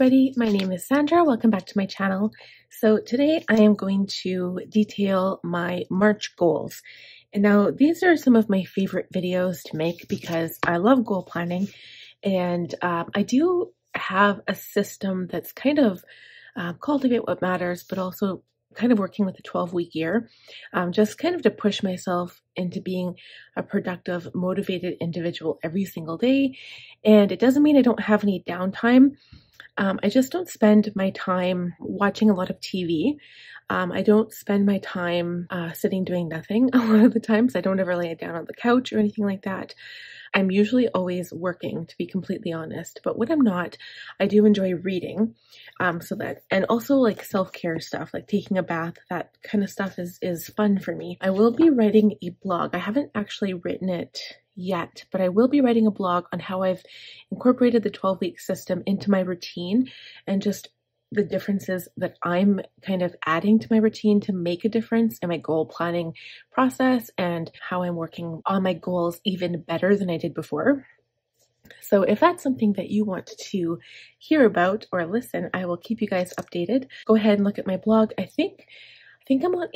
everybody, my name is Sandra. Welcome back to my channel. So today I am going to detail my March goals. And now these are some of my favorite videos to make because I love goal planning, and I do have a system that's kind of Cultivate What Matters, but also kind of working with a 12-week year, just kind of to push myself into being a productive, motivated individual every single day. And it doesn't mean I don't have any downtime. I just don't spend my time watching a lot of TV. I don't spend my time sitting doing nothing a lot of the times. I don't ever lay down on the couch or anything like that. I'm usually always working, to be completely honest, but when I'm not, I do enjoy reading. And also like self-care stuff, like taking a bath, that kind of stuff is fun for me. I will be writing a blog. I haven't actually written it yet, but I will be writing a blog on how I've incorporated the 12-week system into my routine and just the differences that I'm kind of adding to my routine to make a difference in my goal planning process and how I'm working on my goals even better than I did before. So if that's something that you want to hear about or listen, I will keep you guys updated. Go ahead and look at my blog. I think I'm on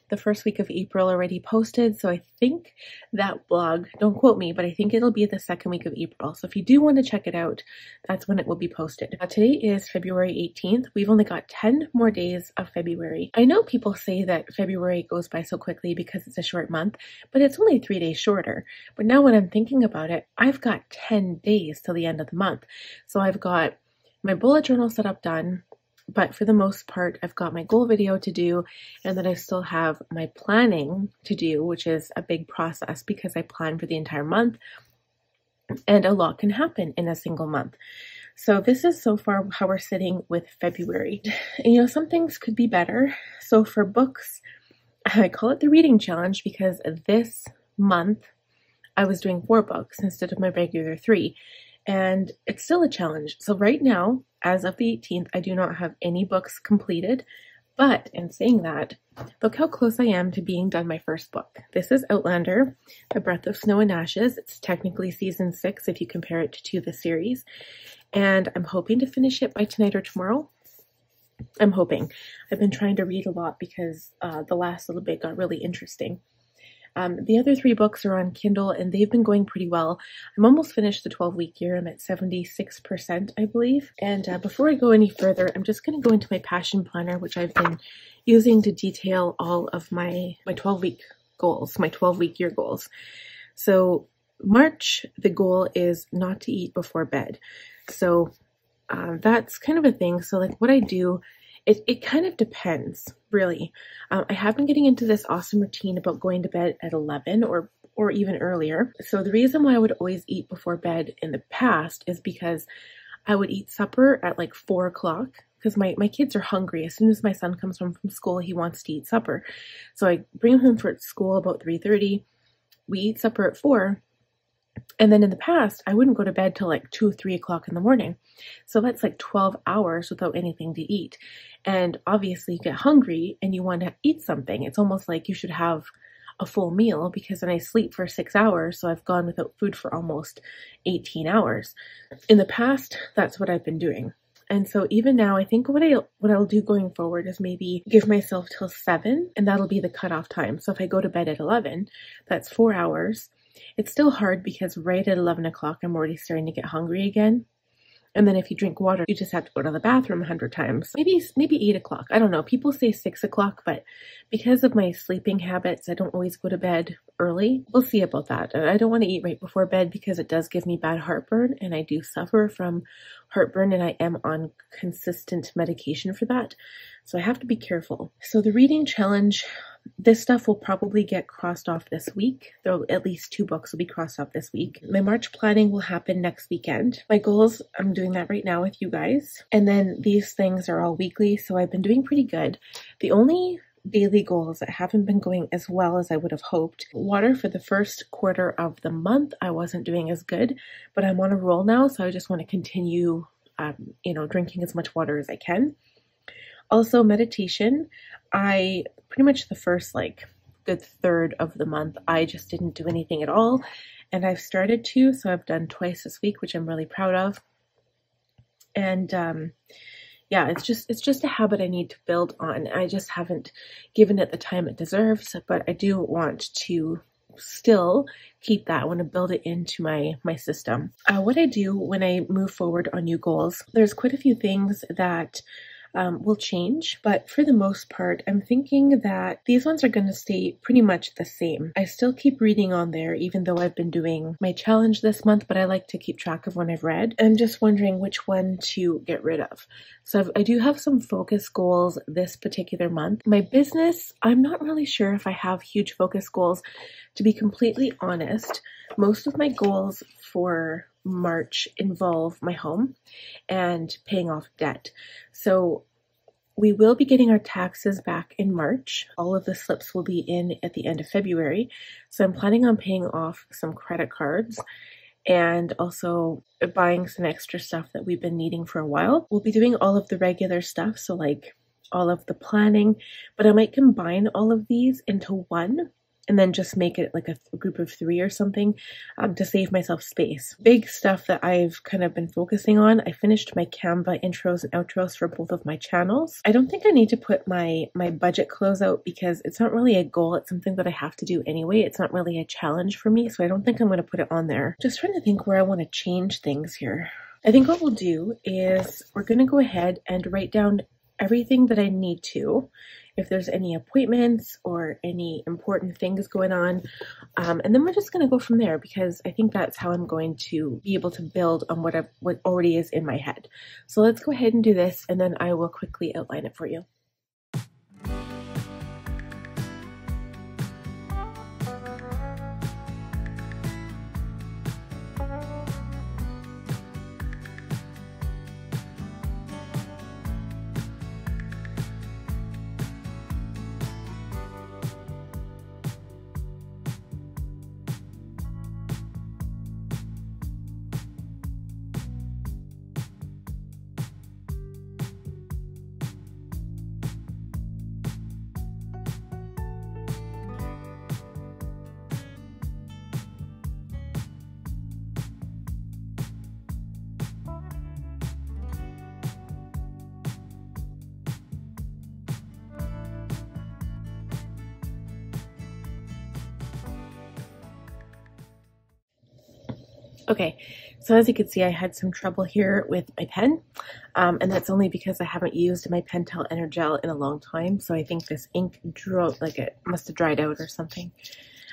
the first week of April already posted. So I think that blog, don't quote me, but I think it'll be the second week of April. So if you do want to check it out, that's when it will be posted. Now, today is February 18th. We've only got 10 more days of February. I know people say that February goes by so quickly because it's a short month, but it's only 3 days shorter. But now when I'm thinking about it, I've got 10 days till the end of the month. So I've got my bullet journal setup done. But for the most part, I've got my goal video to do, and then I still have my planning to do, which is a big process because I plan for the entire month, and a lot can happen in a single month. So this is so far how we're sitting with February. And some things could be better. So for books, I call it the reading challenge because this month I was doing 4 books instead of my regular 3. And it's still a challenge. So right now, as of the 18th, I do not have any books completed. But in saying that, look how close I am to being done my first book. This is Outlander, A Breath of Snow and Ashes. It's technically season 6 if you compare it to the series. And I'm hoping to finish it by tonight or tomorrow. I'm hoping. I've been trying to read a lot because the last little bit got really interesting. The other 3 books are on Kindle, and they've been going pretty well. I'm almost finished the 12-week year. I'm at 76%, I believe. And before I go any further, I'm just going to go into my passion planner, which I've been using to detail all of my 12-week goals, my 12-week year goals. So March, the goal is not to eat before bed. So that's kind of a thing. So like what I do, it kind of depends, really. I have been getting into this awesome routine about going to bed at 11 or even earlier. So the reason why I would always eat before bed in the past is because I would eat supper at like 4 o'clock because my kids are hungry. As soon as my son comes home from school, he wants to eat supper. So I bring him home for school about 3:30. We eat supper at 4. And then in the past, I wouldn't go to bed till like 2 or 3 o'clock in the morning. So that's like 12 hours without anything to eat. And obviously you get hungry and you want to eat something. It's almost like you should have a full meal because then I sleep for 6 hours. So I've gone without food for almost 18 hours. In the past, that's what I've been doing. And so even now, I think what I'll do going forward is maybe give myself till 7, and that'll be the cutoff time. So if I go to bed at 11, that's 4 hours. It's still hard because right at 11 o'clock, I'm already starting to get hungry again. And then if you drink water, you just have to go to the bathroom 100 times. Maybe 8 o'clock. I don't know. People say 6 o'clock, but because of my sleeping habits, I don't always go to bed early. We'll see about that. I don't want to eat right before bed because it does give me bad heartburn, and I do suffer from heartburn, and I am on consistent medication for that. So I have to be careful. So the reading challenge, this stuff will probably get crossed off this week. Though at least 2 books will be crossed off this week. My March planning will happen next weekend. My goals, I'm doing that right now with you guys. And then these things are all weekly, so I've been doing pretty good. The only daily goals that haven't been going as well as I would have hoped. Water for the first quarter of the month, I wasn't doing as good, but I'm on a roll now, so I just want to continue, drinking as much water as I can. Also, meditation. I pretty much the first good third of the month, I just didn't do anything at all, and I've started to, so I've done twice this week, which I'm really proud of. And yeah, it's just a habit I need to build on. I just haven't given it the time it deserves, but I do want to still keep that. I want to build it into my system. What I do when I move forward on new goals, there's quite a few things that will change, but for the most part, I'm thinking that these ones are going to stay pretty much the same. I still keep reading on there, even though I've been doing my challenge this month, but I like to keep track of when I've read. I'm just wondering which one to get rid of. So I do have some focus goals this particular month. My business, I'm not really sure if I have huge focus goals. To be completely honest, most of my goals for March involve my home and paying off debt. So we will be getting our taxes back in March. All of the slips will be in at the end of February. So I'm planning on paying off some credit cards and also buying some extra stuff that we've been needing for a while. We'll be doing all of the regular stuff, so like all of the planning, but I might combine all of these into one and then just make it like a group of 3 or something to save myself space. Big stuff that I've kind of been focusing on. I finished my Canva intros and outros for both of my channels. I don't think I need to put my budget closeout because it's not really a goal. It's something that I have to do anyway. It's not really a challenge for me, so I don't think I'm going to put it on there. Just trying to think where I want to change things here. I think what we'll do is we're going to go ahead and write down everything that I need to, if there's any appointments or any important things going on. And then we're just going to go from there because I think that's how I'm going to be able to build on what already is in my head. So let's go ahead and do this, and then I will quickly outline it for you. Okay, so as you can see, I had some trouble here with my pen, and that's only because I haven't used my Pentel Energel in a long time, so I think this ink drew, like it must have dried out or something.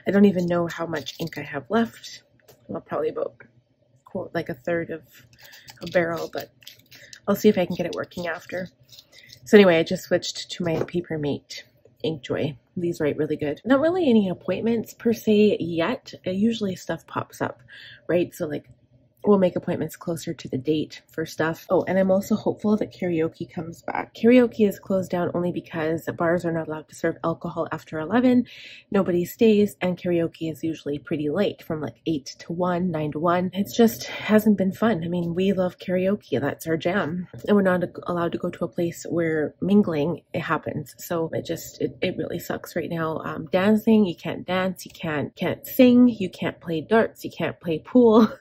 I don't even know how much ink I have left. Well, probably about like a third of a barrel, but I'll see if I can get it working after. So anyway, I just switched to my Papermate Inkjoy. These write really good. Not really any appointments per se yet. Usually stuff pops up, right? So like we'll make appointments closer to the date for stuff. Oh, and I'm also hopeful that karaoke comes back. Karaoke is closed down only because bars are not allowed to serve alcohol after 11. Nobody stays, and karaoke is usually pretty late, from like 8 to 1, 9 to 1. It's just hasn't been fun. I mean, we love karaoke. That's our jam. And we're not allowed to go to a place where mingling happens. So it really sucks right now. Dancing, you can't dance, you can't sing, you can't play darts, you can't play pool.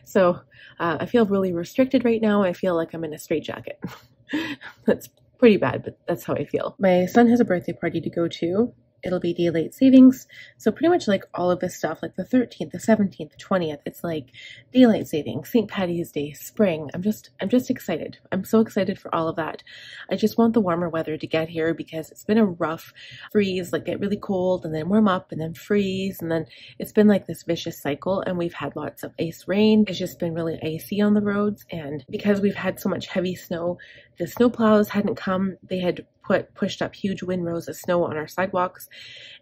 So I feel really restricted right now. I feel like I'm in a straitjacket. That's pretty bad, but that's how I feel. My son has a birthday party to go to. It'll be daylight savings. So pretty much like all of this stuff, like the 13th, the 17th, the 20th, it's like daylight savings, St. Patty's Day, spring. I'm just excited. I'm so excited for all of that. I just want the warmer weather to get here because it's been a rough freeze, like get really cold and then warm up and then freeze. And then it's been like this vicious cycle, and we've had lots of ice rain. It's just been really icy on the roads. And because we've had so much heavy snow, the snow plows hadn't come. They had pushed up huge windrows of snow on our sidewalks,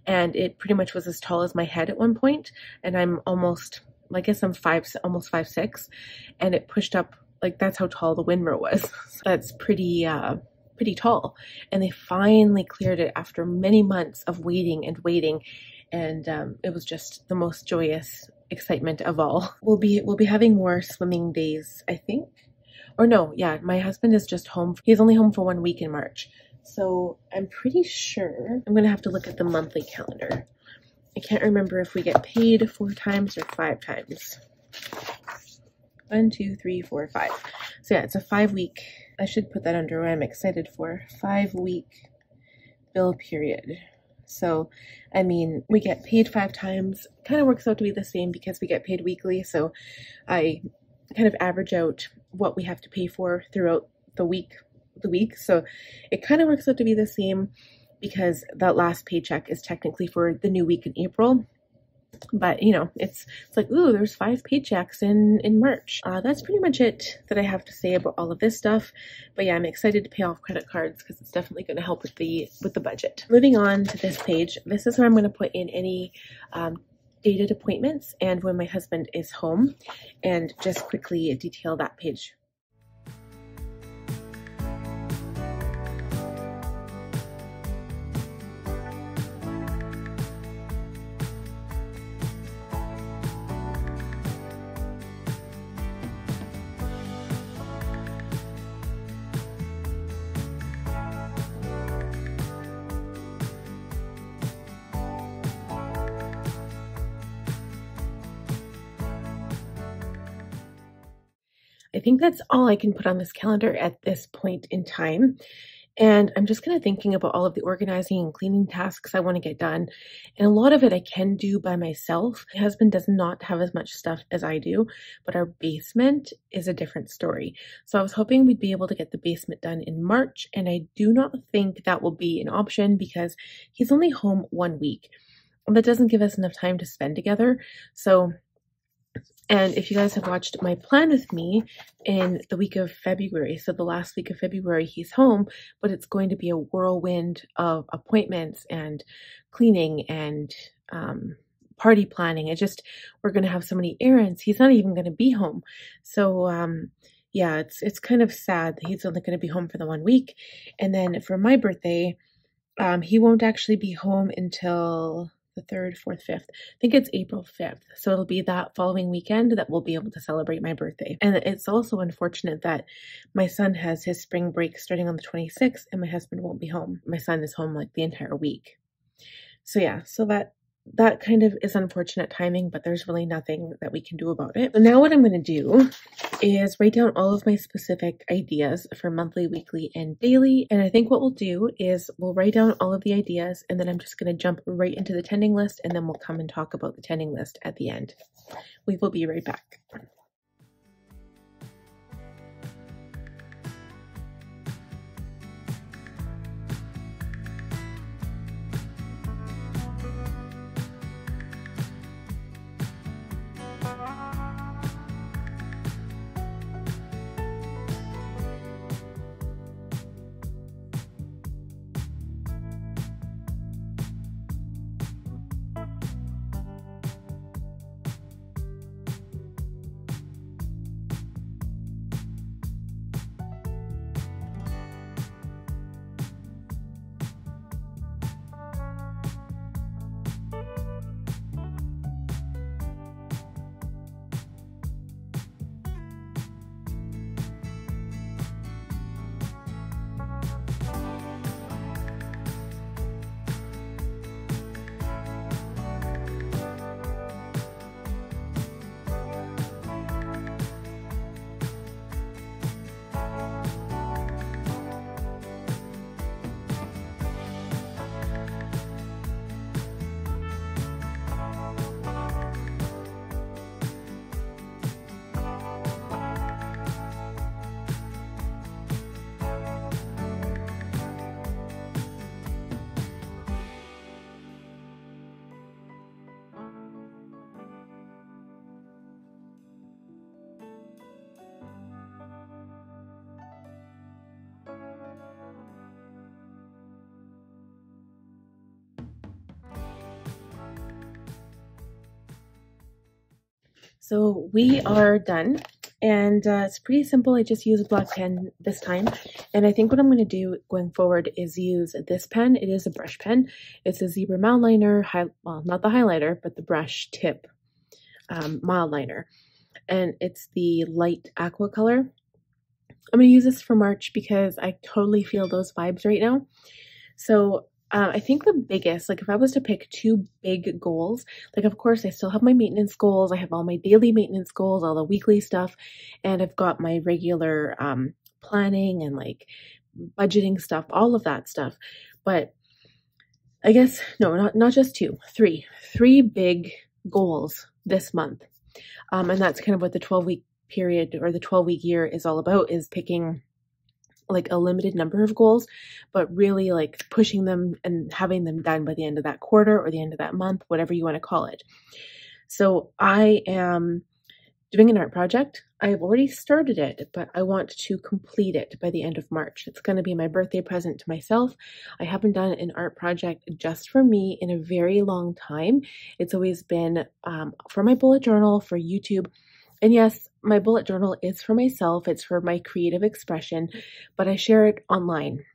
and it pretty much was as tall as my head at one point, and I'm almost, I guess I'm almost 5'6", and it pushed up, like that's how tall the windrow was. So that's pretty tall, and they finally cleared it after many months of waiting, and it was just the most joyous excitement of all. We'll be having more swimming days, I think. Or no, yeah, my husband is just home. He's only home for 1 week in March. So I'm pretty sure I'm going to have to look at the monthly calendar. I can't remember if we get paid 4 times or 5 times. 1, 2, 3, 4, 5. So yeah, it's a 5-week. I should put that under what I'm excited for. 5-week bill period. So, I mean, we get paid 5 times. Kind of works out to be the same because we get paid weekly. So I kind of average out what we have to pay for throughout the week. So it kind of works out to be the same because that last paycheck is technically for the new week in April. But, you know, it's like, ooh, there's 5 paychecks in March. That's pretty much it that I have to say about all of this stuff. But yeah, I'm excited to pay off credit cards because it's definitely going to help with the budget. Moving on to this page, this is where I'm going to put in any dated appointments and when my husband is home, and just quickly detail that page. I think that's all I can put on this calendar at this point in time. And I'm just kind of thinking about all of the organizing and cleaning tasks I want to get done. And a lot of it I can do by myself. My husband does not have as much stuff as I do, but our basement is a different story. So I was hoping we'd be able to get the basement done in March. And I do not think that will be an option because he's only home 1 week. And that doesn't give us enough time to spend together. And if you guys have watched my plan with me in the week of February, so the last week of February, he's home, but it's going to be a whirlwind of appointments and cleaning and party planning. We're going to have so many errands. He's not even going to be home. So yeah, it's kind of sad that he's only going to be home for the 1 week. And then for my birthday, he won't actually be home until the 3rd, 4th, 5th. I think it's April 5th. So it'll be that following weekend that we'll be able to celebrate my birthday. And it's also unfortunate that my son has his spring break starting on the 26th and my husband won't be home. My son is home like the entire week. So yeah, so that kind of is unfortunate timing, but there's really nothing that we can do about it. So now what I'm going to do is write down all of my specific ideas for monthly, weekly, and daily. And I think what we'll do is we'll write down all of the ideas and then I'm just going to jump right into the tending list and then we'll come and talk about the tending list at the end. We will be right back. So we are done and it's pretty simple. I just use a black pen this time. And I think what I'm going to do going forward is use this pen. It is a brush pen. It's a Zebra Mild Liner, well, not the highlighter, but the brush tip mild liner. And it's the light aqua color. I'm going to use this for March because I totally feel those vibes right now. So I think the biggest, like if I was to pick two big goals, like of course I still have my maintenance goals. I have all my daily maintenance goals, all the weekly stuff, and I've got my regular planning and like budgeting stuff, all of that stuff. But I guess, no, not just two, three big goals this month. And that's kind of what the 12-week period or the 12-week year is all about, is picking like a limited number of goals, but really like pushing them and having them done by the end of that quarter or the end of that month, whatever you want to call it. So I am doing an art project. I've already started it, but I want to complete it by the end of March. It's going to be my birthday present to myself. I haven't done an art project just for me in a very long time. It's always been for my bullet journal, for YouTube. And yes, my bullet journal is for myself. It's for my creative expression, but I share it online.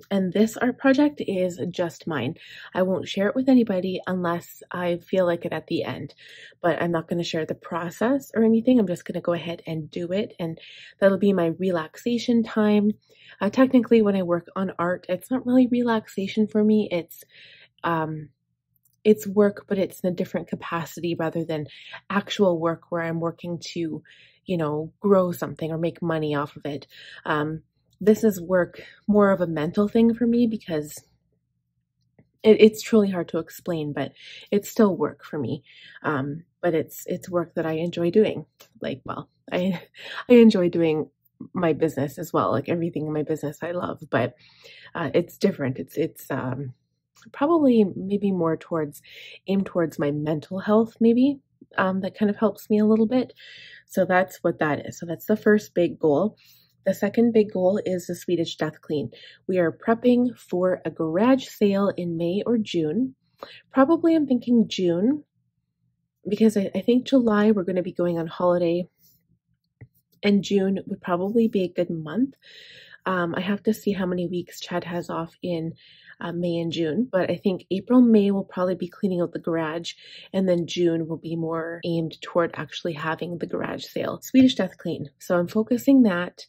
And this art project is just mine. I won't share it with anybody unless I feel like it at the end, but I'm not going to share the process or anything. I'm just going to go ahead and do it. And that'll be my relaxation time. Technically, when I work on art, it's not really relaxation for me. It's work, but it's in a different capacity rather than actual work where I'm working to, grow something or make money off of it. This is work, more of a mental thing for me, because it's truly hard to explain, but it's still work for me. But it's work that I enjoy doing. I enjoy doing my business as well. Like everything in my business I love, but it's different. It's probably maybe more aimed towards my mental health, maybe, that kind of helps me a little bit. So that's what that is. So that's the first big goal. The second big goal is the Swedish Death Clean. We are prepping for a garage sale in May or June. Probably I'm thinking June, because I think July we're going to be going on holiday, and June would probably be a good month. I have to see how many weeks Chad has off in May and June, but I think April, May will probably be cleaning out the garage, and then June will be more aimed toward actually having the garage sale. Swedish Death Clean. So I'm focusing that.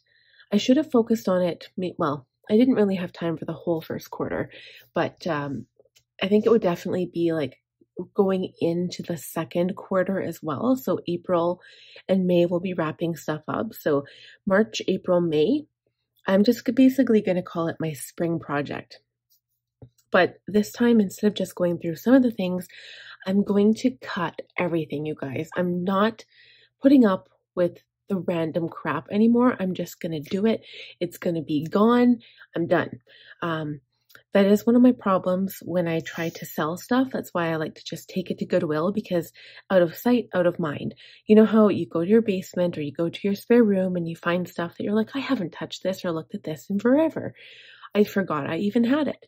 I should have focused on it. Well, I didn't really have time for the whole first quarter, but I think it would definitely be like going into the second quarter as well. So April and May will be wrapping stuff up. So March, April, May, I'm just basically going to call it my spring project. But this time, instead of just going through some of the things, I'm going to cut everything, you guys. I'm not putting up with the random crap anymore. I'm just going to do it. It's going to be gone. I'm done. That is one of my problems when I try to sell stuff. That's why I like to just take it to Goodwill, because out of sight, out of mind. You know how you go to your basement or you go to your spare room and you find stuff that you're like, I haven't touched this or looked at this in forever. I forgot I even had it.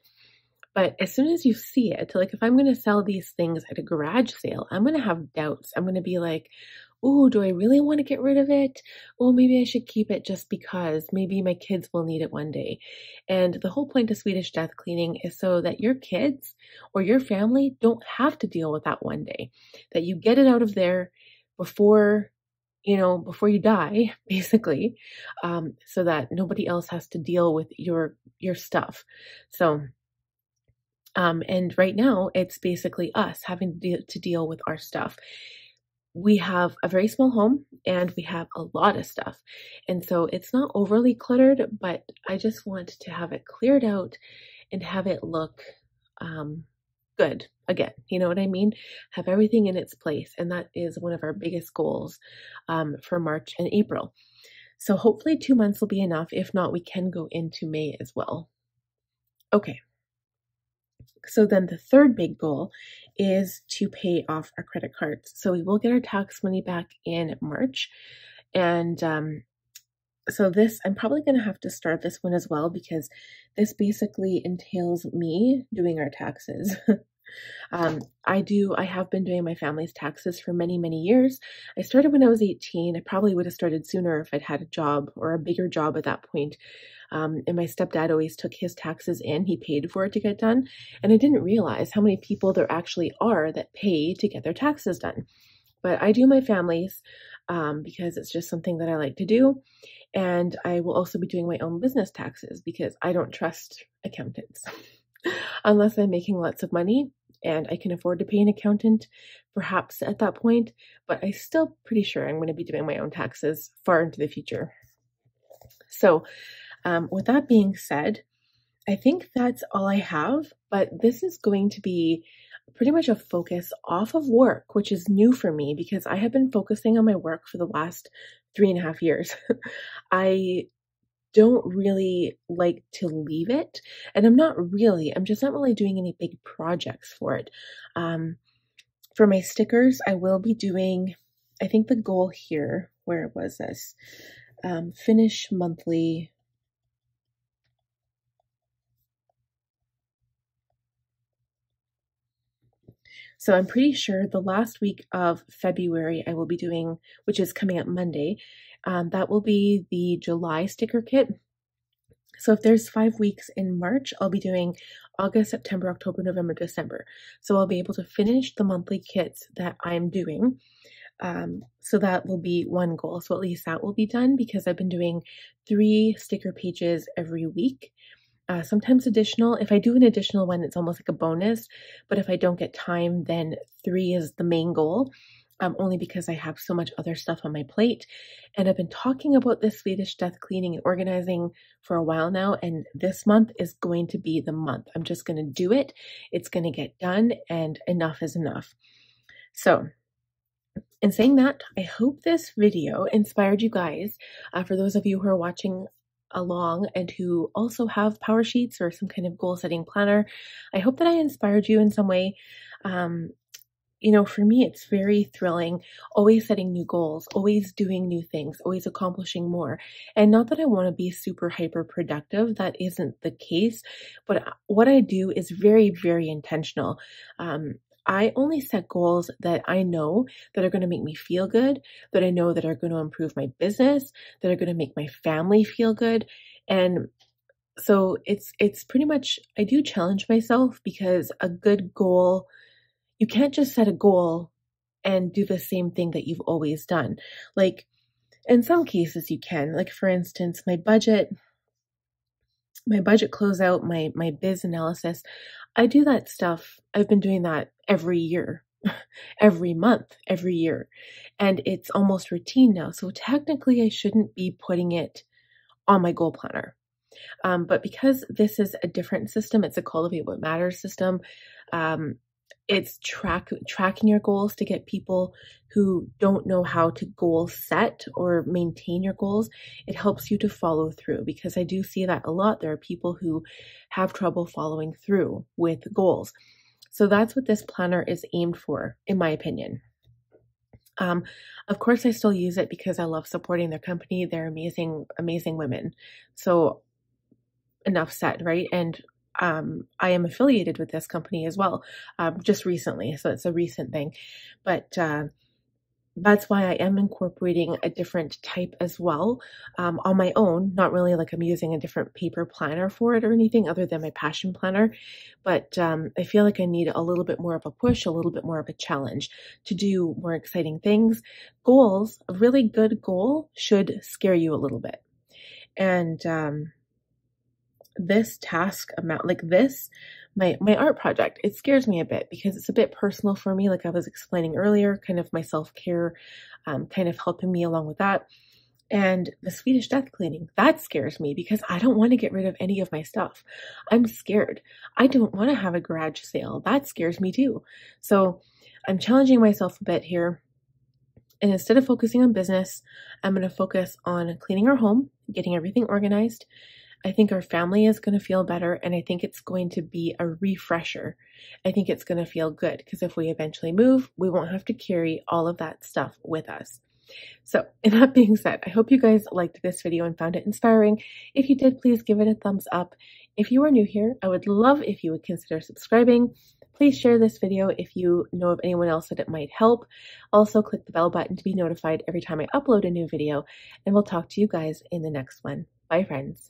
But as soon as you see it, like if I'm going to sell these things at a garage sale, I'm going to have doubts. I'm going to be like, oh, do I really want to get rid of it? Oh, maybe I should keep it just because maybe my kids will need it one day. And the whole point of Swedish Death Cleaning is so that your kids or your family don't have to deal with that one day, that you get it out of there before you die, basically, so that nobody else has to deal with your stuff. So, and right now it's basically us having to deal with our stuff. We have a very small home and we have a lot of stuff. And so it's not overly cluttered, but I just want to have it cleared out and have it look good again. You know what I mean? Have everything in its place. And that is one of our biggest goals for March and April. So hopefully 2 months will be enough. If not, we can go into May as well. Okay. So then the third big goal is to pay off our credit cards. So we will get our tax money back in March. And so this, I'm probably going to have to start this one as well, because this basically entails me doing our taxes. I have been doing my family's taxes for many, many years. I started when I was 18. I probably would have started sooner if I'd had a job or a bigger job at that point. And my stepdad always took his taxes in. He paid for it to get done. And I didn't realize how many people there actually are that pay to get their taxes done. But I do my family's because it's just something that I like to do. And I will also be doing my own business taxes because I don't trust accountants. unless I'm making lots of money and I can afford to pay an accountant, perhaps at that point, but I'm still pretty sure I'm going to be doing my own taxes far into the future. So with that being said, I think that's all I have, but this is going to be pretty much a focus off of work, which is new for me because I have been focusing on my work for the last 3.5 years. I don't really like to leave it, and I'm just not really doing any big projects for it. For my stickers, I will be doing, I think the goal here, where was this? Finish monthly. So I'm pretty sure the last week of February I will be doing, which is coming up Monday, that will be the July sticker kit. So if there's 5 weeks in March, I'll be doing August, September, October, November, December. So I'll be able to finish the monthly kits that I'm doing. So that will be one goal. So at least that will be done because I've been doing 3 sticker pages every week. Sometimes additional. If I do an additional one, it's almost like a bonus. But if I don't get time, then 3 is the main goal. Only because I have so much other stuff on my plate. And I've been talking about this Swedish death cleaning and organizing for a while now. And this month is going to be the month. I'm just going to do it. It's going to get done, and enough is enough. So in saying that, I hope this video inspired you guys. For those of you who are watching along and who also have power sheets or some kind of goal setting planner, I hope that I inspired you in some way. You know, for me, it's very thrilling, always setting new goals, always doing new things, always accomplishing more. And not that I want to be super hyper productive, that isn't the case, but what I do is very, very intentional. I only set goals that I know that are going to make me feel good, that I know that are going to improve my business, that are going to make my family feel good. And so it's pretty much, I do challenge myself because a good goal, you can't just set a goal and do the same thing that you've always done. Like in some cases you can, like for instance, my budget closeout, my biz analysis, I do that stuff. I've been doing that every year, every month, every year. And it's almost routine now. So technically I shouldn't be putting it on my goal planner. But because this is a different system, it's a Cultivate What Matters system. It's tracking your goals to get people who don't know how to goal set or maintain your goals. It helps you to follow through because I do see that a lot. There are people who have trouble following through with goals. So that's what this planner is aimed for, in my opinion. Of course, I still use it because I love supporting their company. They're amazing, amazing women. So enough said, right? And I am affiliated with this company as well, just recently. So it's a recent thing, but that's why I am incorporating a different type as well on my own. Not really like I'm using a different paper planner for it or anything other than my passion planner. But I feel like I need a little bit more of a push, a little bit more of a challenge to do more exciting things. Goals, a really good goal should scare you a little bit. And this task amount, like this, my art project, it scares me a bit because it's a bit personal for me. Like I was explaining earlier, kind of my self-care, kind of helping me along with that. And the Swedish death cleaning, that scares me because I don't want to get rid of any of my stuff. I'm scared. I don't want to have a garage sale. That scares me too. So I'm challenging myself a bit here. And instead of focusing on business, I'm going to focus on cleaning our home, getting everything organized. I think our family is going to feel better, and I think it's going to be a refresher. I think it's going to feel good because if we eventually move, we won't have to carry all of that stuff with us. So, in that being said, I hope you guys liked this video and found it inspiring. If you did, please give it a thumbs up. If you are new here, I would love if you would consider subscribing. Please share this video if you know of anyone else that it might help. Also, click the bell button to be notified every time I upload a new video, and we'll talk to you guys in the next one. Bye, friends.